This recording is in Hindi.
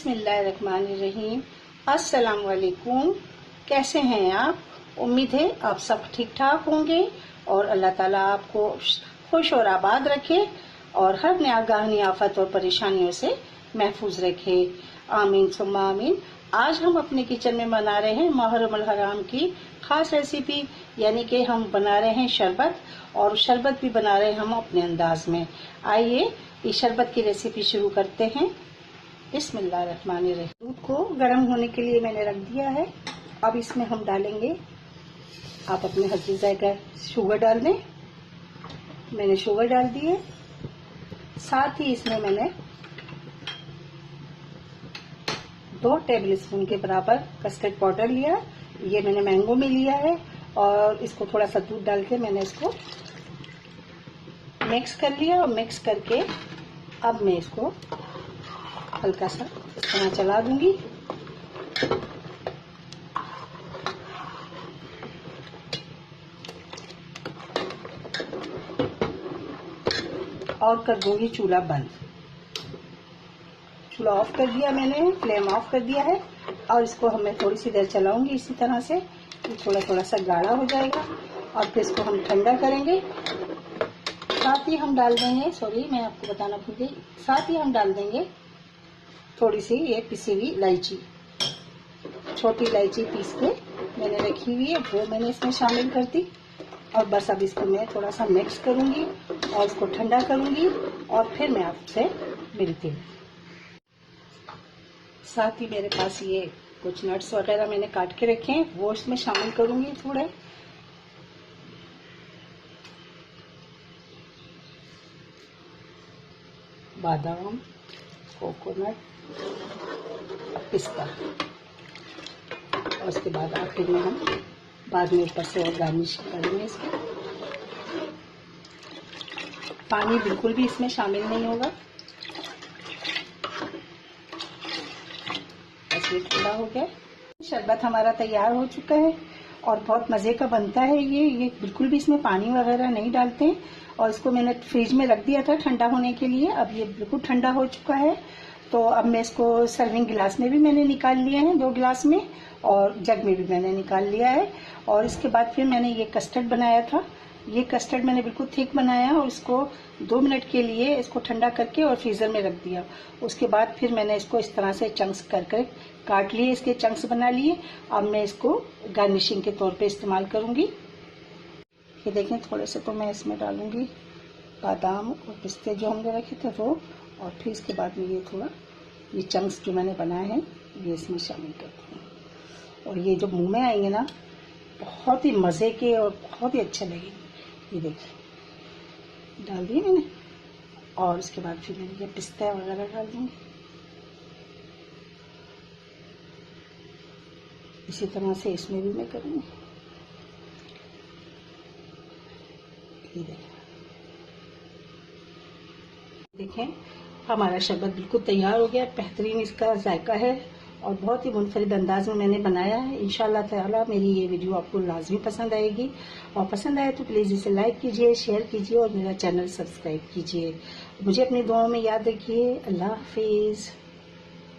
बिस्मिल्लाहिर्रहमानिर्रहीम। अस्सलाम वालेकुम। कैसे हैं आप? उम्मीद है आप सब ठीक ठाक होंगे और अल्लाह ताला आपको खुश और आबाद रखे और हर निगाहनी आफत और परेशानियों से महफूज रखे। आमीन सुम्मा आमीन। आज हम अपने किचन में बना रहे हैं मुहर्रम हराम की खास रेसिपी, यानी कि हम बना रहे हैं शरबत, और शरबत भी बना रहे हैं हम अपने अंदाज में। आइए इस शरबत की रेसिपी शुरू करते हैं। बिस्मिल्लाहिर्रहमानिर्रहीम। दूध को गर्म होने के लिए मैंने रख दिया है। अब इसमें हम डालेंगे, आप अपने हल्दी जायका शुगर डाल दें। मैंने शुगर डाल दी है। साथ ही इसमें मैंने 2 टेबलस्पून के बराबर कस्टर्ड पाउडर लिया। ये मैंने मैंगो में लिया है और इसको थोड़ा सा दूध डाल के मैंने इसको मिक्स कर लिया। और मिक्स करके अब मैं इसको हल्का सा इस तरह चला दूंगी। और कर दूंगी चूल्हा बंद। चूल्हा ऑफ कर दिया मैंने, फ्लेम ऑफ कर दिया है। और इसको मैं थोड़ी सी देर चलाऊंगी इसी तरह से, थोड़ा थोड़ा सा गाढ़ा हो जाएगा। और फिर इसको हम ठंडा करेंगे। साथ ही हम डाल देंगे, मैं आपको बताना भूल गई, साथ ही हम डाल देंगे थोड़ी सी ये पिसी हुई इलायची, छोटी इलायची पीस के मैंने रखी हुई है, वो मैंने इसमें शामिल कर दी। और बस अब इसको मैं थोड़ा सा मिक्स करूंगी और इसको ठंडा करूंगी और फिर मैं आपसे मिलती हूँ। साथ ही मेरे पास ये कुछ नट्स वगैरह मैंने काट के रखे हैं, वो इसमें शामिल करूंगी। थोड़े बादाम, कोकोनट, पिस्ता, और उसके बाद आखिर में हम बाद में ऊपर से और गार्निश करेंगे इसके। पानी बिल्कुल भी इसमें शामिल नहीं होगा। बस ये ठंडा हो गया। शरबत हमारा तैयार हो चुका है और बहुत मज़े का बनता है ये बिल्कुल भी इसमें पानी वगैरह नहीं डालते हैं। और इसको मैंने फ्रिज में रख दिया था ठंडा होने के लिए। अब ये बिल्कुल ठंडा हो चुका है। तो अब मैं इसको सर्विंग गिलास में भी मैंने निकाल लिया है, 2 गिलास में, और जग में भी मैंने निकाल लिया है। और इसके बाद फिर मैंने ये कस्टर्ड बनाया था। ये कस्टर्ड मैंने बिल्कुल थिक बनाया और इसको 2 मिनट के लिए इसको ठंडा करके और फ्रीजर में रख दिया। उसके बाद फिर मैंने इसको इस तरह से चंक्स कर काट लिए, इसके चंक्स बना लिए। अब मैं इसको गार्निशिंग के तौर पे इस्तेमाल करूंगी। ये देखें, थोड़े से तो मैं इसमें डालूंगी बादाम और पिस्ते जो हमने रखे थे वो, और फिर इसके बाद में ये चंक्स जो मैंने बनाए हैं ये इसमें शामिल करती हूँ। और ये जो मुंह में आएंगे ना, बहुत ही मज़े के और बहुत ही अच्छे लगेंगे। ये देखिए, डाल दिए मैंने। और उसके बाद फिर मैंने ये पिस्ता वगैरह डाल दूँगी। इसी तरह से इसमें भी मैं करूँगी। ये देखें, हमारा शरबत बिल्कुल तैयार हो गया। बेहतरीन इसका जायका है और बहुत ही मुनफरिद अंदाज में मैंने बनाया है। इंशाअल्लाह ताला मेरी ये वीडियो आपको लाजमी पसंद आएगी, और पसंद आए तो प्लीज़ इसे लाइक कीजिए, शेयर कीजिए और मेरा चैनल सब्सक्राइब कीजिए। मुझे अपनी दुआओं में याद रखिए। अल्लाह हाफिज़।